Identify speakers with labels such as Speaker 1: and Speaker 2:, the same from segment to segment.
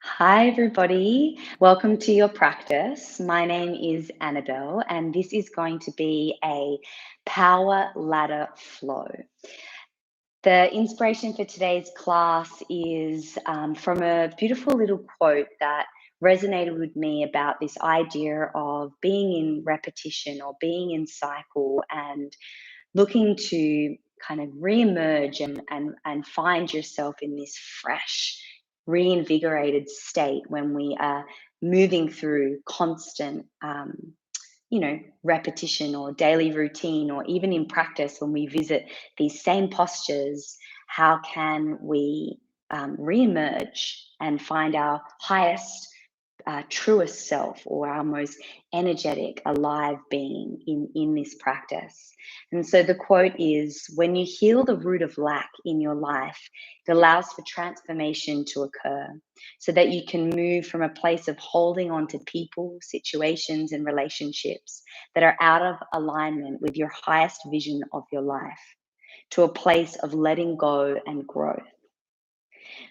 Speaker 1: Hi, everybody. Welcome to your practice. My name is Annabelle, and this is going to be a power ladder flow. The inspiration for today's class is from a beautiful little quote that resonated with me about this idea of being in repetition or being in cycle and looking to kind of re-emerge and find yourself in this fresh, reinvigorated state when we are moving through constant repetition or daily routine, or even in practice when we visit these same postures. How can we re-emerge and find our highest, truest self, or our most energetic, alive being in this practice? And so the quote is, when you heal the root of lack in your life, it allows for transformation to occur so that you can move from a place of holding on to people, situations, and relationships that are out of alignment with your highest vision of your life to a place of letting go and growth.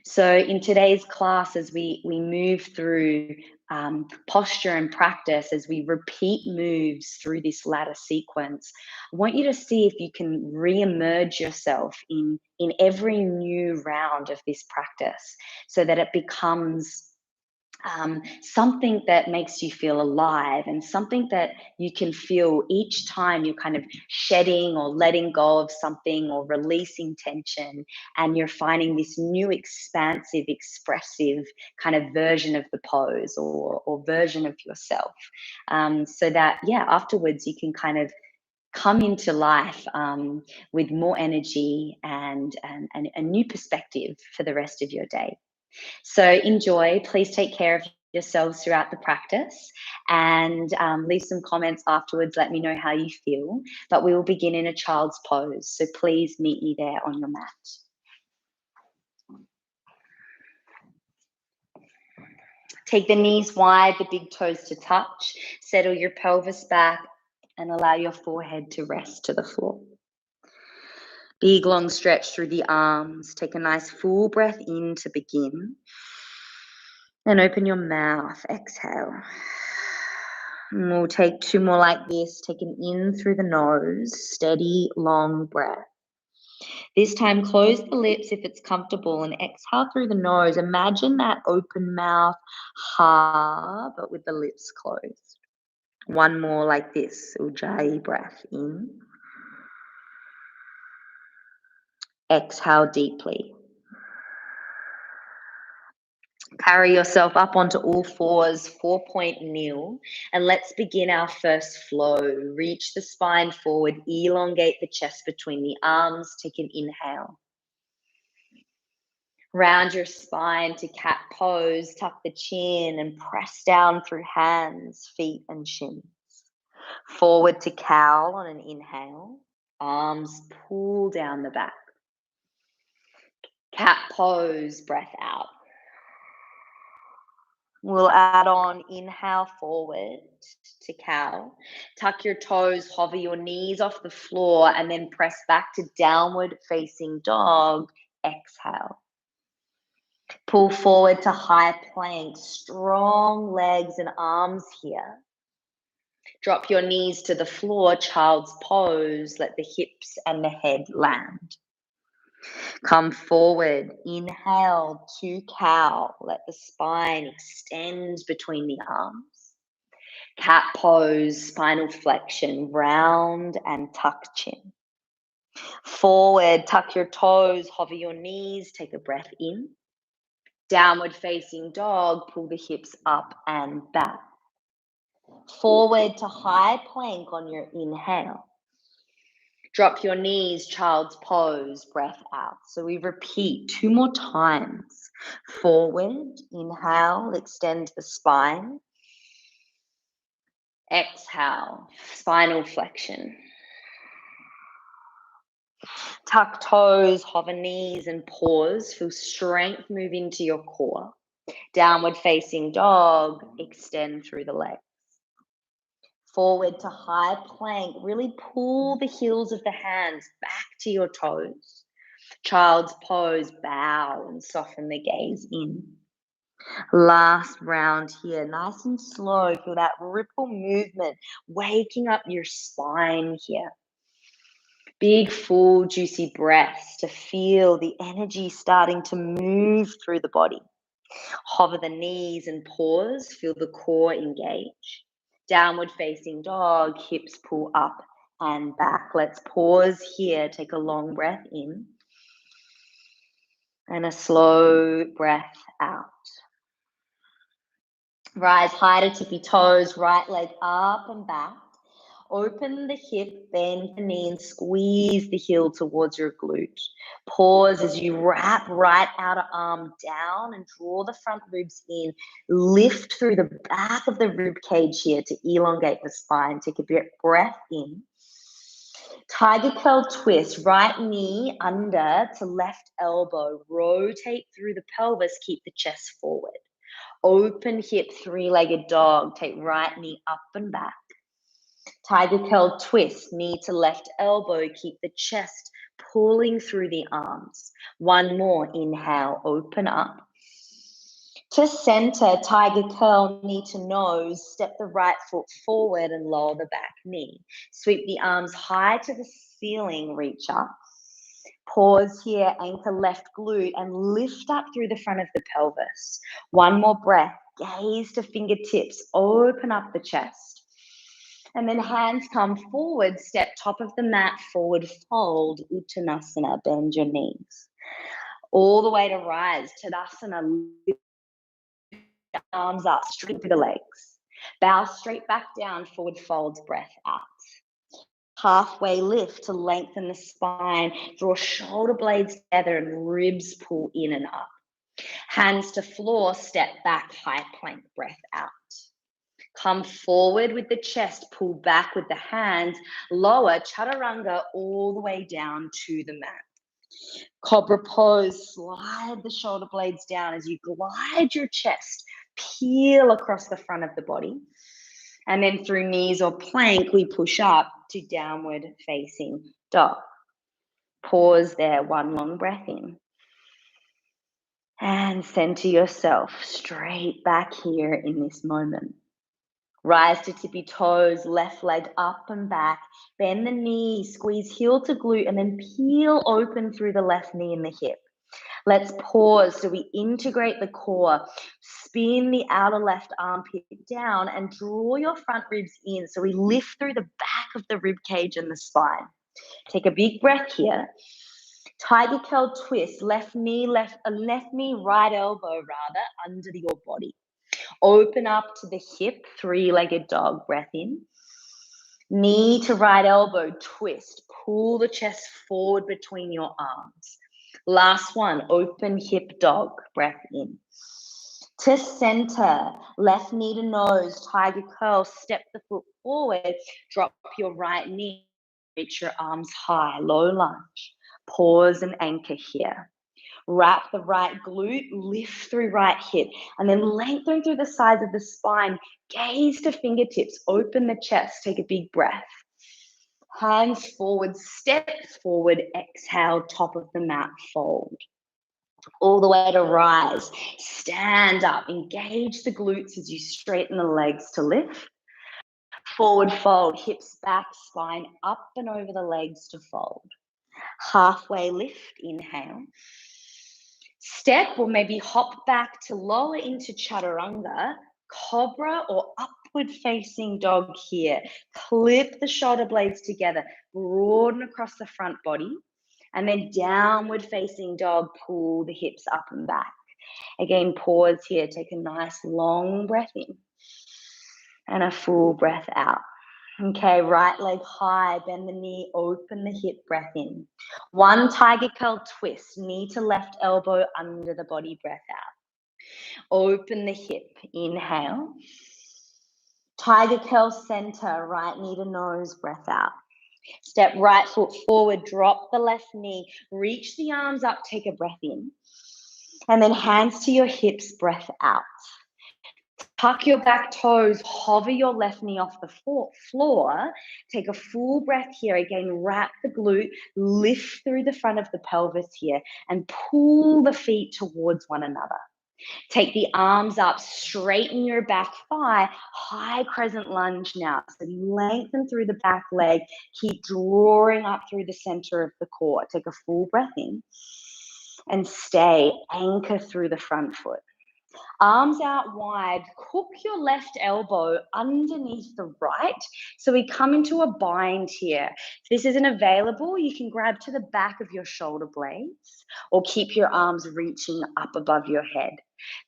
Speaker 1: So in today's class, as we move through posture and practice, as we repeat moves through this ladder sequence, I want you to see if you can re-emerge yourself in every new round of this practice so that it becomes something that makes you feel alive, and something that you can feel each time you're kind of shedding or letting go of something or releasing tension, and you're finding this new expansive, expressive kind of version of the pose, or version of yourself. So that, yeah, afterwards you can kind of come into life with more energy and a new perspective for the rest of your day. So enjoy. Please take care of yourselves throughout the practice, and leave some comments afterwards. Let me know how you feel. But we will begin in a child's pose. So please meet me there on your mat. Take the knees wide, the big toes to touch. Settle your pelvis back and allow your forehead to rest to the floor. Big long stretch through the arms. Take a nice full breath in to begin. And open your mouth. Exhale. And we'll take two more like this. Taken in through the nose. Steady, long breath. This time, close the lips if it's comfortable and exhale through the nose. Imagine that open mouth, ha, but with the lips closed. One more like this. Ujjayi breath in. Exhale deeply. Carry yourself up onto all fours, 4-point kneel, and let's begin our first flow. Reach the spine forward, elongate the chest between the arms. Take an inhale. Round your spine to cat pose, tuck the chin and press down through hands, feet, and shins. Forward to cow on an inhale. Arms pull down the back. Cat pose, breath out. We'll add on inhale forward to cow. Tuck your toes, hover your knees off the floor, and then press back to downward facing dog. Exhale. Pull forward to high plank. Strong legs and arms here. Drop your knees to the floor, child's pose. Let the hips and the head land. Come forward, inhale to cow. Let the spine extend between the arms. Cat pose, spinal flexion, round and tuck chin. Forward, tuck your toes, hover your knees, take a breath in. Downward facing dog, pull the hips up and back. Forward to high plank on your inhale. Drop your knees, child's pose, breath out. So we repeat 2 more times. Forward, inhale, extend the spine. Exhale, spinal flexion. Tuck toes, hover knees, and pause. Feel strength move into your core. Downward facing dog, extend through the legs. Forward to high plank. Really pull the heels of the hands back to your toes. Child's pose, bow and soften the gaze in. Last round here, nice and slow. Feel that ripple movement, waking up your spine here. Big, full, juicy breaths to feel the energy starting to move through the body. Hover the knees and pause, feel the core engage. Downward facing dog, hips pull up and back. Let's pause here, take a long breath in and a slow breath out. Rise high to tippy toes, right leg up and back. Open the hip, bend the knee and squeeze the heel towards your glute. Pause as you wrap right outer arm down and draw the front ribs in. Lift through the back of the rib cage here to elongate the spine. Take a breath in. Tiger curl twist, right knee under to left elbow. Rotate through the pelvis, keep the chest forward. Open hip, three-legged dog. Take right knee up and back. Tiger curl twist, knee to left elbow. Keep the chest pulling through the arms. One more, inhale, open up. To center, tiger curl, knee to nose. Step the right foot forward and lower the back knee. Sweep the arms high to the ceiling, reach up. Pause here, anchor left glute and lift up through the front of the pelvis. One more breath, gaze to fingertips, open up the chest. And then hands come forward, step top of the mat, forward fold, Uttanasana, bend your knees. All the way to rise, Tadasana, lift the arms up, straight through the legs. Bow straight back down, forward folds, breath out. Halfway lift to lengthen the spine, draw shoulder blades together and ribs pull in and up. Hands to floor, step back, high plank, breath out. Come forward with the chest, pull back with the hands, lower chaturanga all the way down to the mat. Cobra pose, slide the shoulder blades down as you glide your chest, peel across the front of the body. And then through knees or plank, we push up to downward facing dog. Pause there, one long breath in. And center yourself straight back here in this moment. Rise to tippy toes, left leg up and back. Bend the knee, squeeze heel to glute, and then peel open through the left knee and the hip. Let's pause so we integrate the core. Spin the outer left armpit down and draw your front ribs in so we lift through the back of the rib cage and the spine. Take a big breath here. Tiger curl twist, left knee, right elbow under your body. Open up to the hip, three-legged dog, breath in. Knee to right elbow, twist. Pull the chest forward between your arms. Last one, open hip dog, breath in. To center, left knee to nose, tiger curl, step the foot forward, drop your right knee, reach your arms high, low lunge. Pause and anchor here. Wrap the right glute, lift through right hip, and then lengthen through the sides of the spine. Gaze to fingertips, open the chest, take a big breath. Hands forward, step forward, exhale, top of the mat, fold. All the way to rise, stand up, engage the glutes as you straighten the legs to lift. Forward fold, hips back, spine up and over the legs to fold. Halfway lift, inhale. Step or maybe hop back to lower into chaturanga, cobra or upward facing dog here. Clip the shoulder blades together, broaden across the front body, and then downward facing dog, pull the hips up and back. Again, pause here, take a nice long breath in and a full breath out. Okay, right leg high, bend the knee, open the hip, breath in. One tiger curl twist, knee to left elbow under the body, breath out. Open the hip, inhale. Tiger curl center, right knee to nose, breath out. Step right foot forward, drop the left knee, reach the arms up, take a breath in. And then hands to your hips, breath out. Tuck your back toes, hover your left knee off the floor. Take a full breath here. Again, wrap the glute, lift through the front of the pelvis here, and pull the feet towards one another. Take the arms up, straighten your back thigh, high crescent lunge now. So lengthen through the back leg, keep drawing up through the center of the core. Take a full breath in and stay, anchor through the front foot. Arms out wide, hook your left elbow underneath the right. So we come into a bind here. If this isn't available, you can grab to the back of your shoulder blades or keep your arms reaching up above your head.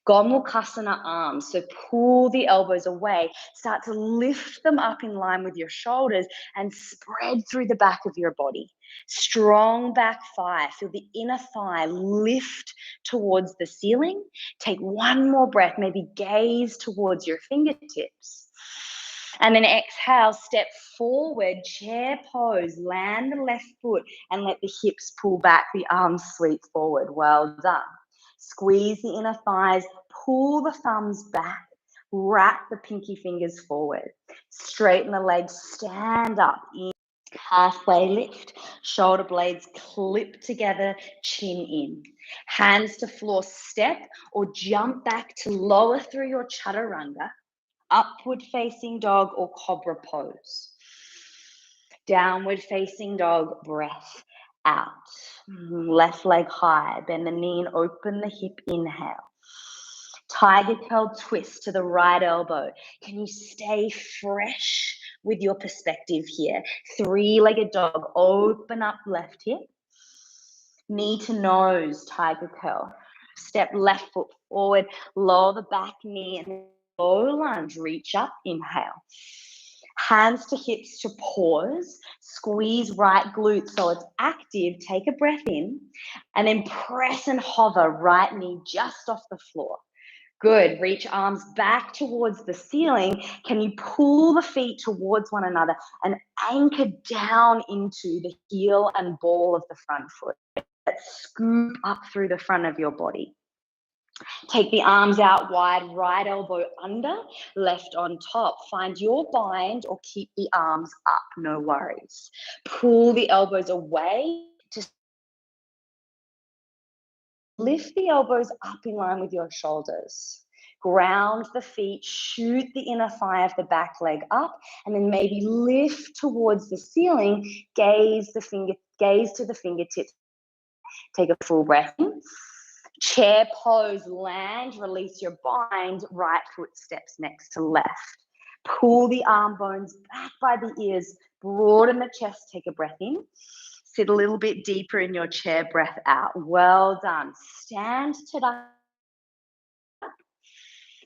Speaker 1: Gomukhasana arms, so pull the elbows away, start to lift them up in line with your shoulders and spread through the back of your body. Strong back thigh, feel the inner thigh lift towards the ceiling. Take one more breath, maybe gaze towards your fingertips. And then exhale, step forward, chair pose, land the left foot and let the hips pull back, the arms sweep forward. Well done. Squeeze the inner thighs, pull the thumbs back, wrap the pinky fingers forward. Straighten the legs, stand up, in, halfway lift, shoulder blades clip together, chin in. Hands to floor, step or jump back to lower through your chaturanga, upward facing dog or cobra pose. Downward facing dog, breath out. Left leg high, bend the knee and open the hip, inhale. Tiger curl twist to the right elbow. Can you stay fresh with your perspective here? Three-legged dog, open up left hip. Knee to nose, tiger curl. Step left foot forward, lower the back knee and low lunge, reach up, inhale. Hands to hips to pause, squeeze right glute so it's active, take a breath in, and then press and hover right knee just off the floor. Good, reach arms back towards the ceiling. Can you pull the feet towards one another and anchor down into the heel and ball of the front foot? Scoop up through the front of your body. Take the arms out wide, right elbow under, left on top. Find your bind or keep the arms up, no worries. Pull the elbows away to lift the elbows up in line with your shoulders. Ground the feet, shoot the inner thigh of the back leg up, and then maybe lift towards the ceiling, gaze to the fingertips. Take a full breath in. Chair pose, land, release your bind, right foot steps next to left. Pull the arm bones back by the ears, broaden the chest, take a breath in. Sit a little bit deeper in your chair, breath out. Well done. Stand to that.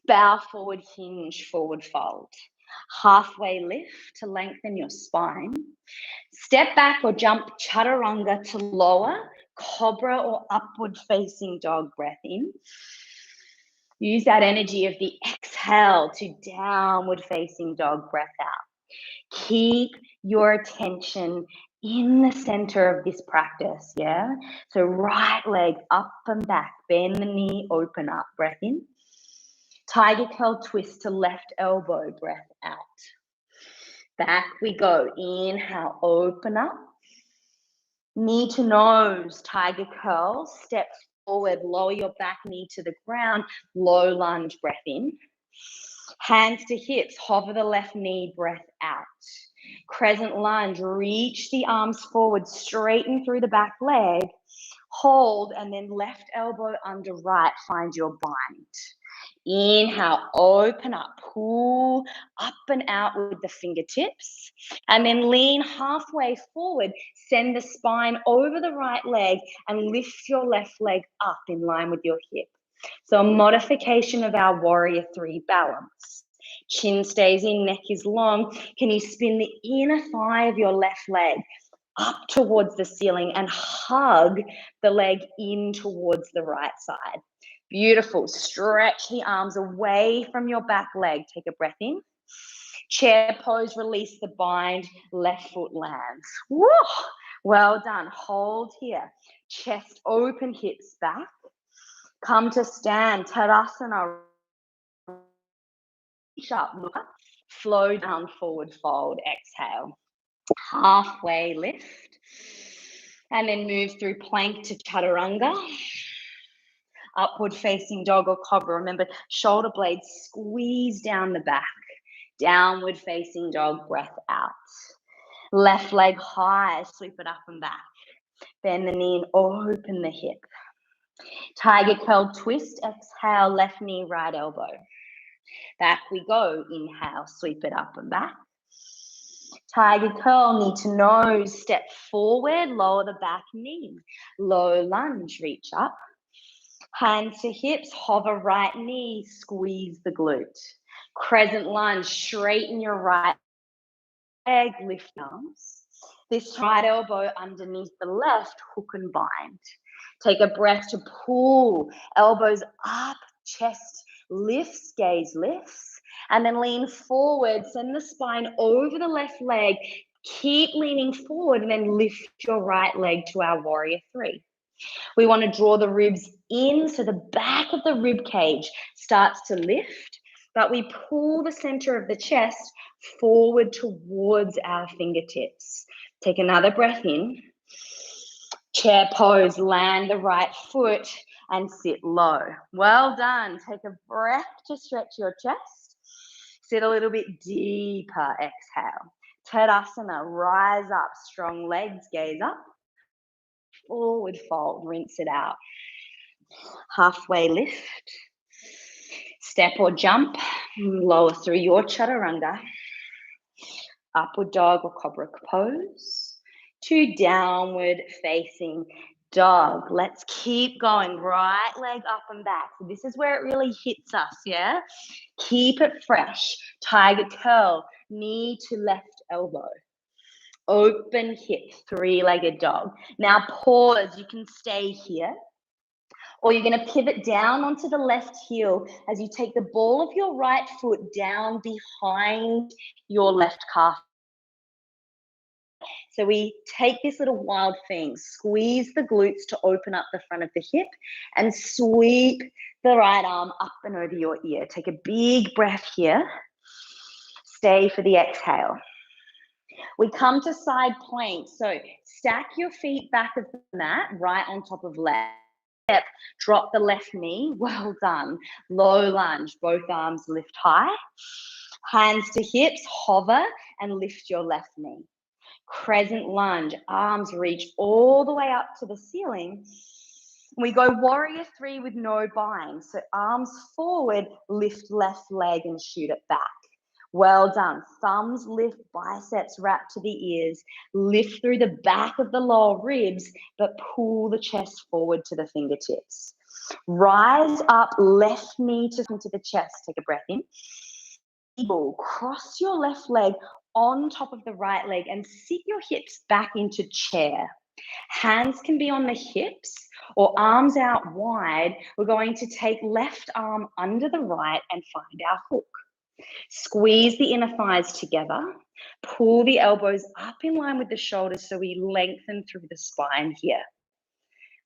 Speaker 1: Bow forward, hinge, forward fold. Halfway lift to lengthen your spine. Step back or jump chaturanga to lower, cobra or upward facing dog, breath in. Use that energy of the exhale to downward facing dog, breath out. Keep your attention in the center of this practice, yeah? So right leg up and back, bend the knee, open up, breath in. Tiger curl twist to left elbow, breath out. Back we go, inhale, open up. Knee to nose, tiger curl, step forward, lower your back knee to the ground, low lunge, breath in. Hands to hips, hover the left knee, breath out. Crescent lunge, reach the arms forward, straighten through the back leg, hold, and then left elbow under right, find your bind. Inhale, open up, pull up and out with the fingertips, and then lean halfway forward, send the spine over the right leg and lift your left leg up in line with your hip. So a modification of our warrior three balance. Chin stays in, neck is long. Can you spin the inner thigh of your left leg up towards the ceiling and hug the leg in towards the right side? Beautiful. Stretch the arms away from your back leg. Take a breath in. Chair pose, release the bind, left foot lands. Woo! Well done. Hold here. Chest open, hips back. Come to stand, Tadasana. Reach up, look up. Flow down, forward fold, exhale. Halfway lift. And then move through plank to chaturanga. Upward facing dog or cobra. Remember, shoulder blades squeeze down the back. Downward facing dog, breath out. Left leg high, sweep it up and back. Bend the knee and open the hip. Tiger curl twist, exhale, left knee, right elbow. Back we go, inhale, sweep it up and back. Tiger curl, knee to nose, step forward, lower the back knee. Low lunge, reach up. Hands to hips, hover right knee, squeeze the glute. Crescent lunge, straighten your right leg, lift arms. This right elbow underneath the left, hook and bind. Take a breath to pull, elbows up, chest lifts, gaze lifts, and then lean forward, send the spine over the left leg, keep leaning forward, and then lift your right leg to our warrior three. We want to draw the ribs in so the back of the rib cage starts to lift, but we pull the center of the chest forward towards our fingertips. Take another breath in. Chair pose, land the right foot and sit low. Well done. Take a breath to stretch your chest. Sit a little bit deeper. Exhale. Tadasana, rise up, strong legs, gaze up. Forward fold, rinse it out. Halfway lift. Step or jump, lower through your chaturanga. Upward dog or cobra pose. To downward facing dog. Let's keep going. Right leg up and back. So this is where it really hits us, yeah? Keep it fresh. Tiger curl, knee to left elbow. Open hip, three-legged dog. Now pause. You can stay here. Or you're going to pivot down onto the left heel as you take the ball of your right foot down behind your left calf. So we take this little wild thing, squeeze the glutes to open up the front of the hip and sweep the right arm up and over your ear. Take a big breath here. Stay for the exhale. We come to side plank. So stack your feet back of the mat, right on top of left. Step, drop the left knee. Well done. Low lunge, both arms lift high. Hands to hips, hover and lift your left knee. Crescent lunge, arms reach all the way up to the ceiling. We go warrior three with no bind. So arms forward, lift left leg and shoot it back. Well done. Thumbs lift, biceps wrap to the ears. Lift through the back of the lower ribs, but pull the chest forward to the fingertips. Rise up, left knee to the chest. Take a breath in. Eagle, cross your left leg on top of the right leg and sit your hips back into chair. Hands can be on the hips or arms out wide. We're going to take left arm under the right and find our hook. Squeeze the inner thighs together. Pull the elbows up in line with the shoulders so we lengthen through the spine here.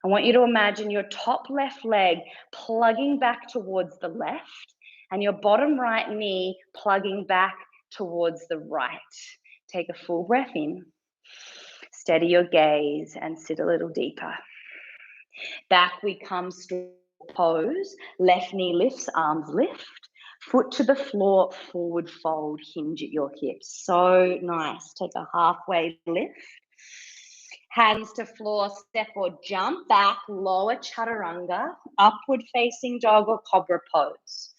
Speaker 1: I want you to imagine your top left leg plugging back towards the left and your bottom right knee plugging back towards the right. Take a full breath in. Steady your gaze and sit a little deeper. Back we come, stool pose. Left knee lifts, arms lift. Foot to the floor, forward fold, hinge at your hips. So nice. Take a halfway lift. Hands to floor, step or jump back, lower chaturanga, upward facing dog or cobra pose.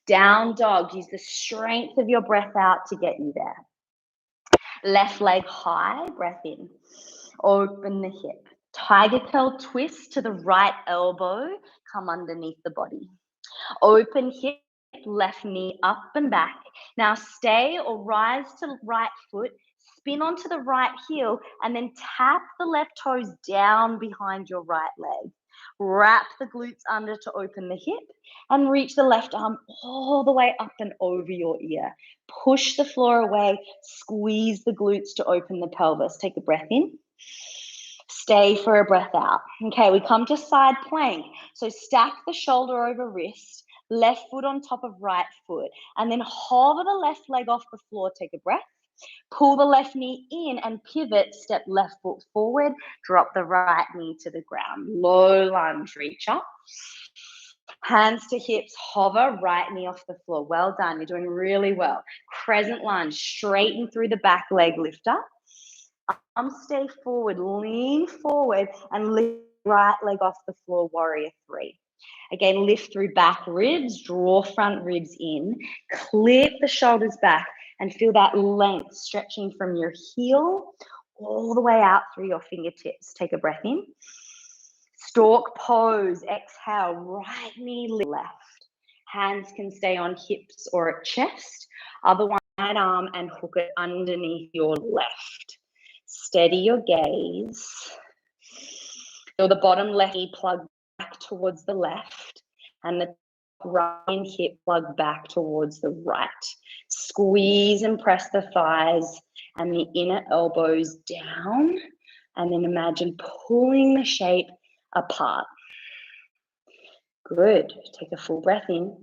Speaker 1: Down dog, use the strength of your breath out to get you there. Left leg high, breath in. Open the hip. Tiger curl twist to the right elbow, come underneath the body. Open hip, left knee up and back. Now stay or rise to right foot, spin onto the right heel, and then tap the left toes down behind your right leg. Wrap the glutes under to open the hip and reach the left arm all the way up and over your ear. Push the floor away, squeeze the glutes to open the pelvis. Take a breath in. Stay for a breath out. Okay, we come to side plank. So stack the shoulder over wrist, left foot on top of right foot, and then hover the left leg off the floor. Take a breath. Pull the left knee in and pivot, step left foot forward, drop the right knee to the ground. Low lunge, reach up. Hands to hips, hover, right knee off the floor. Well done, you're doing really well. Crescent lunge, straighten through the back leg, lift up. Arms stay forward, lean forward and lift right leg off the floor, warrior three. Again, lift through back ribs, draw front ribs in, clip the shoulders back and feel that length stretching from your heel all the way out through your fingertips. Take a breath in. Stork pose, exhale, right knee left. Hands can stay on hips or at chest. Otherwise, right arm and hook it underneath your left. Steady your gaze. Feel the bottom left knee plug back towards the left and the right hip plug back towards the right. Squeeze and press the thighs and the inner elbows down, and then imagine pulling the shape apart. Good. Take a full breath in.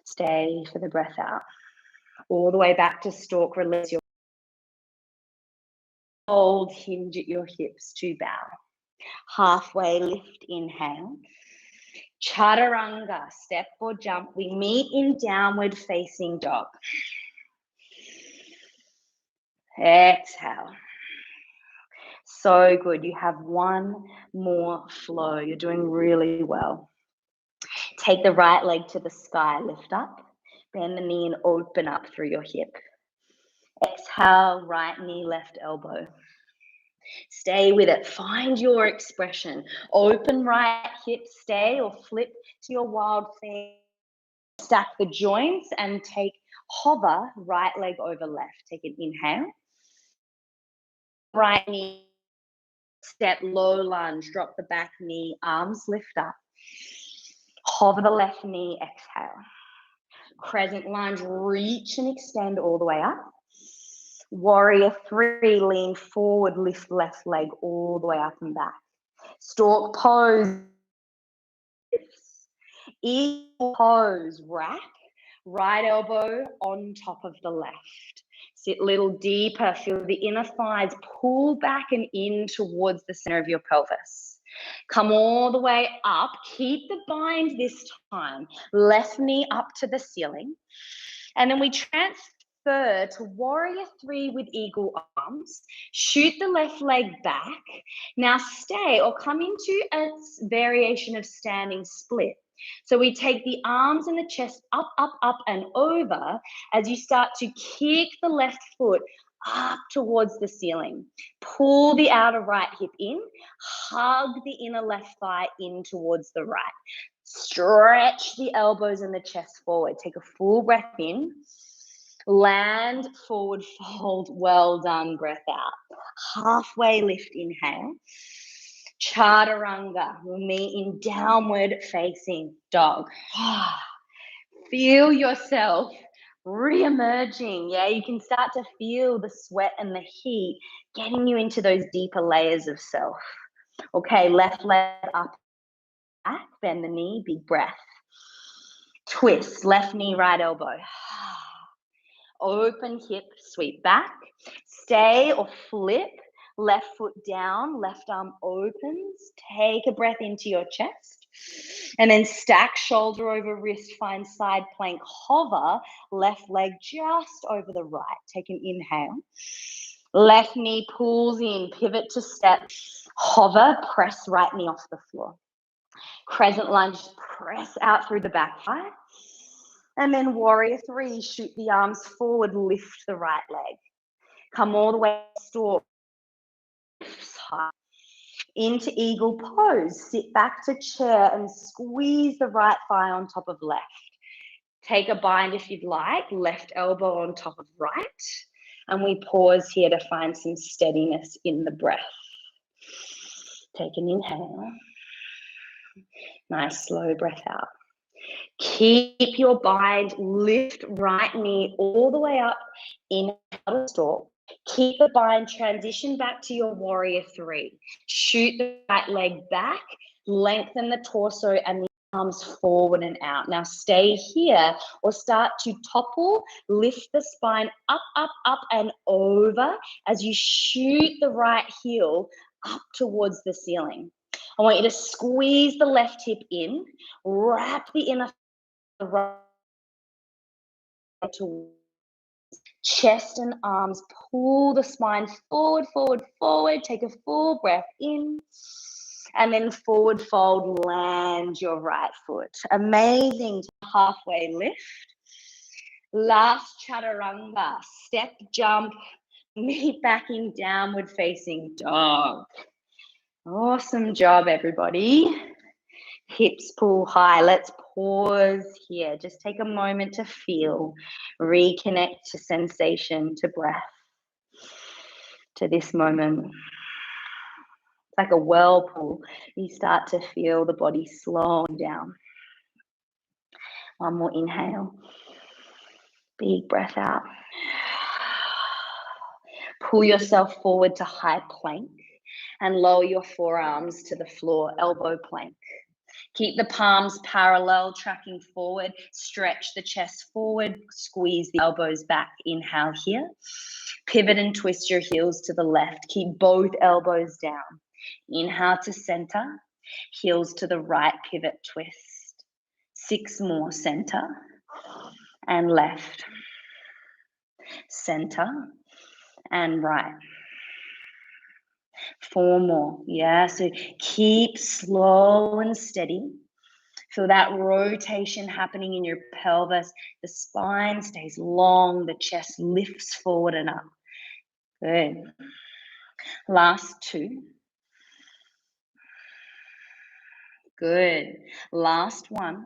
Speaker 1: Stay for the breath out. All the way back to stork. Release your hold, hinge at your hips to bow. Halfway lift, inhale. Chaturanga, step or jump. We meet in downward facing dog. Exhale. So good. You have one more flow. You're doing really well. Take the right leg to the sky, lift up. Bend the knee and open up through your hip. Exhale, right knee, left elbow. Stay with it. Find your expression. Open right hip, stay or flip to your wild thing. Stack the joints and take hover, right leg over left. Take an inhale. Right knee, step, low lunge, drop the back knee, arms lift up. Hover the left knee, exhale. Crescent lunge, reach and extend all the way up. Warrior three, lean forward, lift left leg all the way up and back. Stork pose. Eagle pose, rack. Right elbow on top of the left. Sit a little deeper. Feel the inner thighs pull back and in towards the center of your pelvis. Come all the way up. Keep the bind this time. Left knee up to the ceiling. And then we transfer to warrior three with eagle arms. Shoot the left leg back. Now stay or come into a variation of standing split. So we take the arms and the chest up, up, up and over as you start to kick the left foot up towards the ceiling. Pull the outer right hip in. Hug the inner left thigh in towards the right. Stretch the elbows and the chest forward. Take a full breath in. Land, forward fold. Well done. Breath out. Halfway lift, inhale. Chaturanga. We'll meet in downward facing dog. Feel yourself re-emerging. Yeah, you can start to feel the sweat and the heat getting you into those deeper layers of self. Okay, left leg up, back, bend the knee, big breath. Twist, left knee, right elbow. Open hip, sweep back. Stay or flip. Left foot down, left arm opens. Take a breath into your chest. And then stack shoulder over wrist, find side plank, hover. Left leg just over the right. Take an inhale. Left knee pulls in, pivot to step. Hover, press right knee off the floor. Crescent lunge, press out through the back thigh. And then warrior three, shoot the arms forward, lift the right leg. Come all the way, stork. Into eagle pose. Sit back to chair and squeeze the right thigh on top of left. Take a bind if you'd like, left elbow on top of right. And we pause here to find some steadiness in the breath. Take an inhale. Nice slow breath out. Keep your bind, lift right knee all the way up, inhale to stork. Keep the bind, transition back to your warrior three. Shoot the right leg back, lengthen the torso and the arms forward and out. Now stay here or start to topple, lift the spine up, up, up and over as you shoot the right heel up towards the ceiling. I want you to squeeze the left hip in, wrap the inner right to chest and arms, pull the spine forward, forward, forward. Take a full breath in. And then forward fold, land your right foot. Amazing. Halfway lift. Last chaturanga. Step, jump, meet back in downward facing dog. Awesome job, everybody. Hips pull high. Let's pause here. Just take a moment to feel. Reconnect to sensation, to breath, to this moment. Like a whirlpool, you start to feel the body slowing down. One more inhale. Big breath out. Pull yourself forward to high plank and lower your forearms to the floor, elbow plank. Keep the palms parallel, tracking forward. Stretch the chest forward, squeeze the elbows back. Inhale here. Pivot and twist your heels to the left. Keep both elbows down. Inhale to center, heels to the right, pivot, twist. 6 more, center and left. Center and right. 4 more, yeah, so keep slow and steady. Feel that rotation happening in your pelvis. The spine stays long, the chest lifts forward and up. Good. Last 2. Good. Last 1.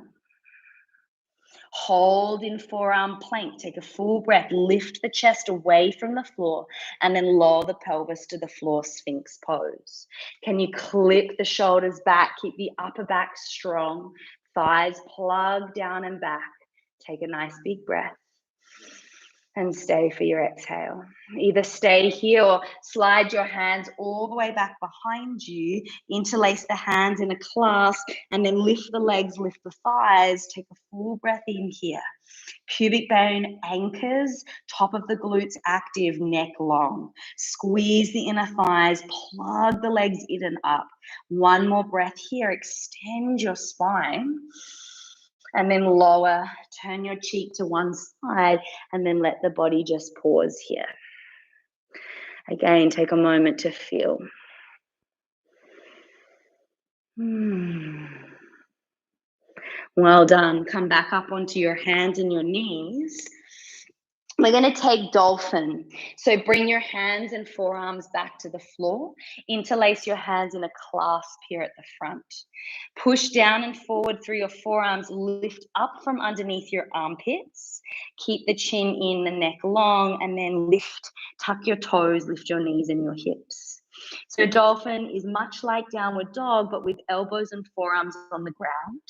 Speaker 1: Hold in forearm plank. Take a full breath. Lift the chest away from the floor and then lower the pelvis to the floor, Sphinx pose. Can you click the shoulders back? Keep the upper back strong. Thighs plug down and back. Take a nice big breath. And stay for your exhale. Either stay here or slide your hands all the way back behind you, interlace the hands in a clasp, and then lift the legs, lift the thighs. Take a full breath in here. Pubic bone anchors, top of the glutes active, neck long. Squeeze the inner thighs, plug the legs in and up. 1 more breath here. Extend your spine. And then lower, turn your cheek to one side, and then let the body just pause here. Again, take a moment to feel. Well done. Come back up onto your hands and your knees. We're going to take dolphin. So bring your hands and forearms back to the floor. Interlace your hands in a clasp here at the front. Push down and forward through your forearms. Lift up from underneath your armpits. Keep the chin in, the neck long, and then lift. Tuck your toes, lift your knees and your hips. So dolphin is much like downward dog, but with elbows and forearms on the ground.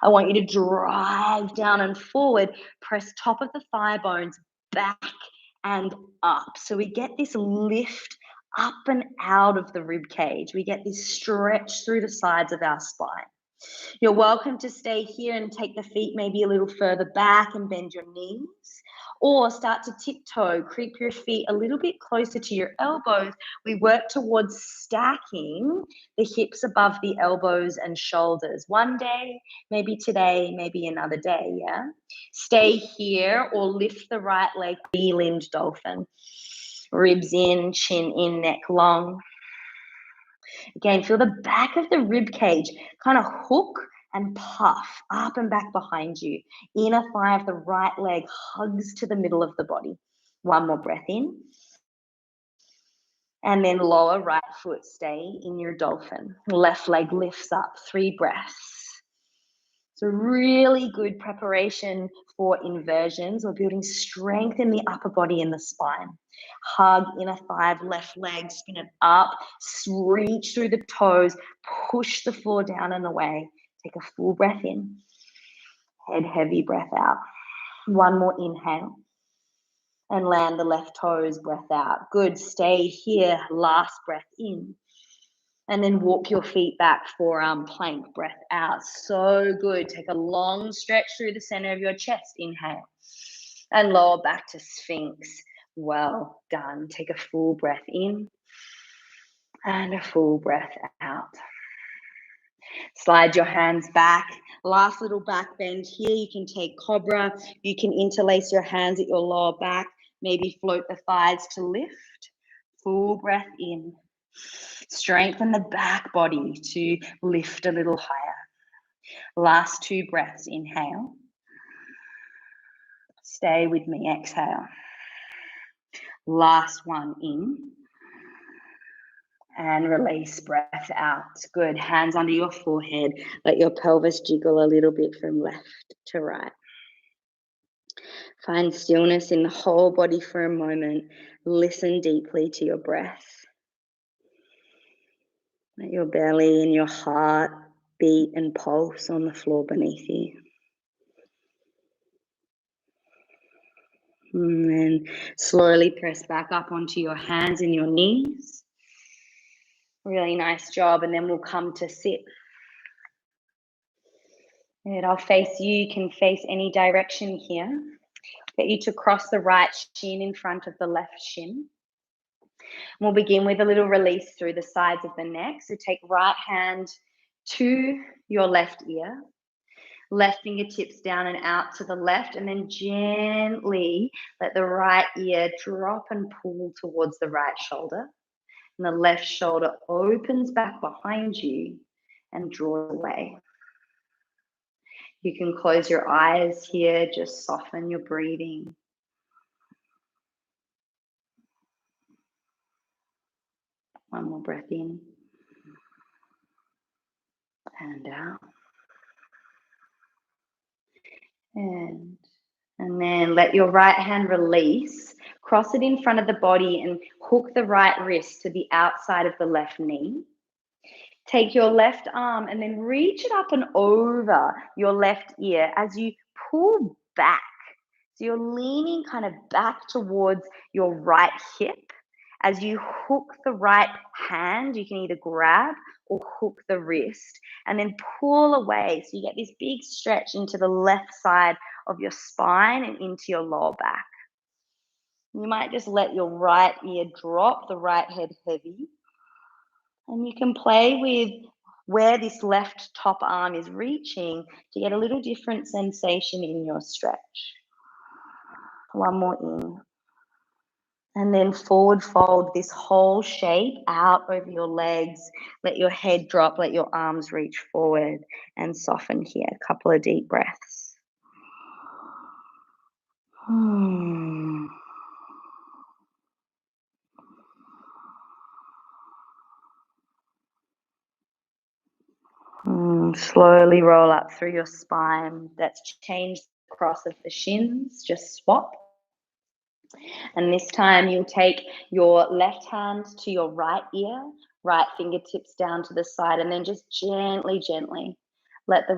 Speaker 1: I want you to drive down and forward. Press top of the thigh bones back and up. So we get this lift up and out of the rib cage. We get this stretch through the sides of our spine. You're welcome to stay here and take the feet maybe a little further back and bend your knees, or start to tiptoe, creep your feet a little bit closer to your elbows. We work towards stacking the hips above the elbows and shoulders. One day, maybe today, maybe another day, yeah? Stay here or lift the right leg, three-limbed dolphin. Ribs in, chin in, neck long. Again, feel the back of the rib cage kind of hook and puff up and back behind you. Inner thigh of the right leg hugs to the middle of the body. 1 more breath in. And then lower right foot, stay in your dolphin. Left leg lifts up, 3 breaths. So really good preparation for inversions. We're building strength in the upper body and the spine. Hug inner thigh, left leg, spin it up, reach through the toes, push the floor down and away. Take a full breath in. Head heavy, breath out. 1 more inhale. And land the left toes, breath out. Good, stay here, last breath in. And then walk your feet back, forearm plank, breath out. So good. Take a long stretch through the center of your chest. Inhale. And lower back to Sphinx. Well done. Take a full breath in and a full breath out. Slide your hands back. Last little back bend here. You can take Cobra. You can interlace your hands at your lower back. Maybe float the thighs to lift. Full breath in. Strengthen the back body to lift a little higher. Last 2 breaths. Inhale. Stay with me. Exhale. Last one in. And release, breath out. Good. Hands under your forehead. Let your pelvis jiggle a little bit from left to right. Find stillness in the whole body for a moment. Listen deeply to your breath. Let your belly and your heart beat and pulse on the floor beneath you. And then slowly press back up onto your hands and your knees. Really nice job. And then we'll come to sit. And I'll face you. You can face any direction here. Get you to cross the right shin in front of the left shin. We'll begin with a little release through the sides of the neck. So take right hand to your left ear. Left fingertips down and out to the left, and then gently let the right ear drop and pull towards the right shoulder. And the left shoulder opens back behind you and draws away. You can close your eyes here, just soften your breathing. One more breath in and out. And then let your right hand release. Cross it in front of the body and hook the right wrist to the outside of the left knee. Take your left arm and then reach it up and over your left ear as you pull back. So you're leaning kind of back towards your right hip. As you hook the right hand, you can either grab or hook the wrist and then pull away. So you get this big stretch into the left side of your spine and into your lower back. You might just let your right ear drop, the right head heavy. And you can play with where this left top arm is reaching to get a little different sensation in your stretch. One more in. And then forward fold this whole shape out over your legs. Let your head drop, let your arms reach forward and soften here. A couple of deep breaths. Slowly roll up through your spine. That's changed the cross of the shins. Just swap. And this time you'll take your left hand to your right ear, right fingertips down to the side, and then just gently, gently let the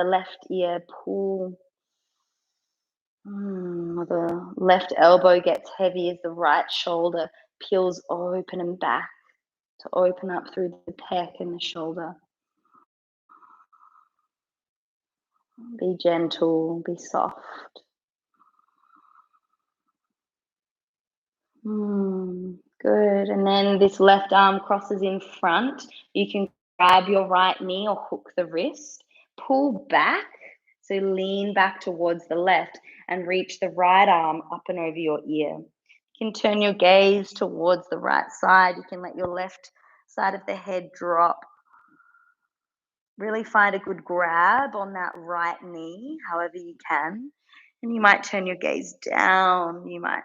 Speaker 1: left ear pull. The left elbow gets heavy as the right shoulder peels open and back to open up through the pec and the shoulder. Be gentle, be soft. Good. And then this left arm crosses in front. You can grab your right knee or hook the wrist. Pull back. So lean back towards the left and reach the right arm up and over your ear. You can turn your gaze towards the right side. You can let your left side of the head drop. Really find a good grab on that right knee, however you can. And you might turn your gaze down. You might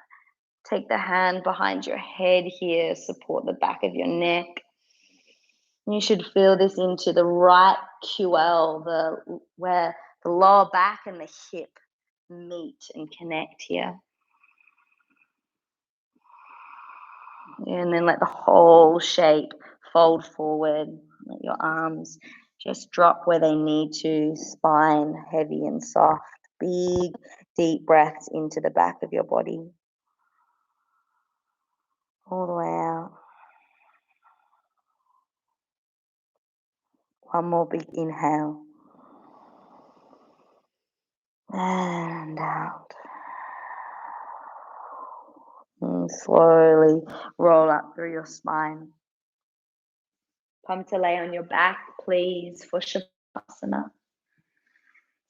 Speaker 1: take the hand behind your head here, support the back of your neck. You should feel this into the right QL, where the lower back and the hip meet and connect here. And then let the whole shape fold forward. Let your arms just drop where they need to, spine heavy and soft. Big, deep breaths into the back of your body. All the way out. One more big inhale. And out. And slowly roll up through your spine. Come to lay on your back, please, for Shavasana.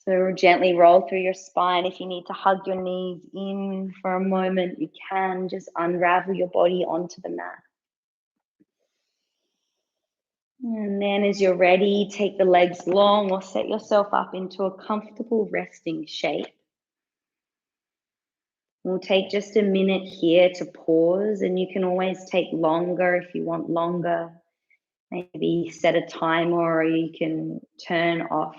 Speaker 1: So gently roll through your spine. If you need to hug your knees in for a moment, you can. Just unravel your body onto the mat. And then as you're ready, take the legs long or set yourself up into a comfortable resting shape. We'll take just a minute here to pause, and you can always take longer if you want longer. Maybe set a timer, or you can turn off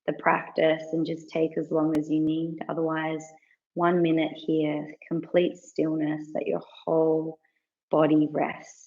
Speaker 1: the practice and just take as long as you need. Otherwise, 1 minute here, complete stillness, let your whole body rest.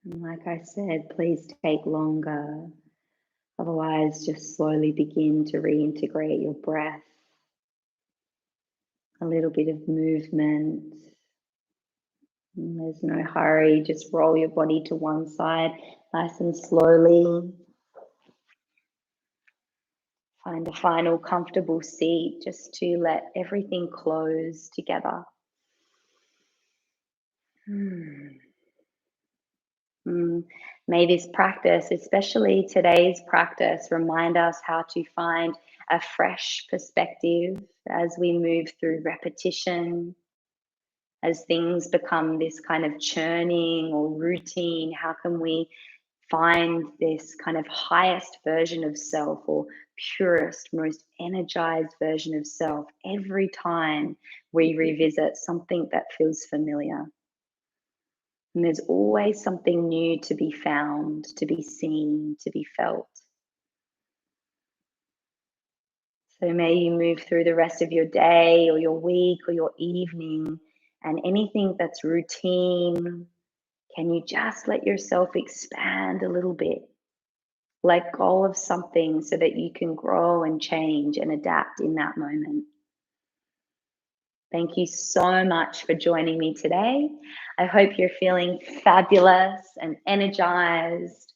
Speaker 1: And like I said, please take longer. Otherwise, just slowly begin to reintegrate your breath. A little bit of movement. And there's no hurry, just roll your body to one side, nice and slowly. Find a final comfortable seat just to let everything close together. May this practice, especially today's practice, remind us how to find a fresh perspective as we move through repetition, as things become this kind of churning or routine. How can we find this kind of highest version of self, or purest, most energized version of self every time we revisit something that feels familiar? And there's always something new to be found, to be seen, to be felt. So may you move through the rest of your day or your week or your evening, and anything that's routine, can you just let yourself expand a little bit? Let go of something so that you can grow and change and adapt in that moment. Thank you so much for joining me today. I hope you're feeling fabulous and energized.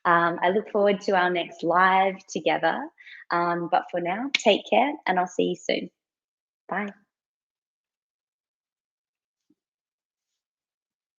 Speaker 1: I look forward to our next live together. But for now, take care, and I'll see you soon. Bye.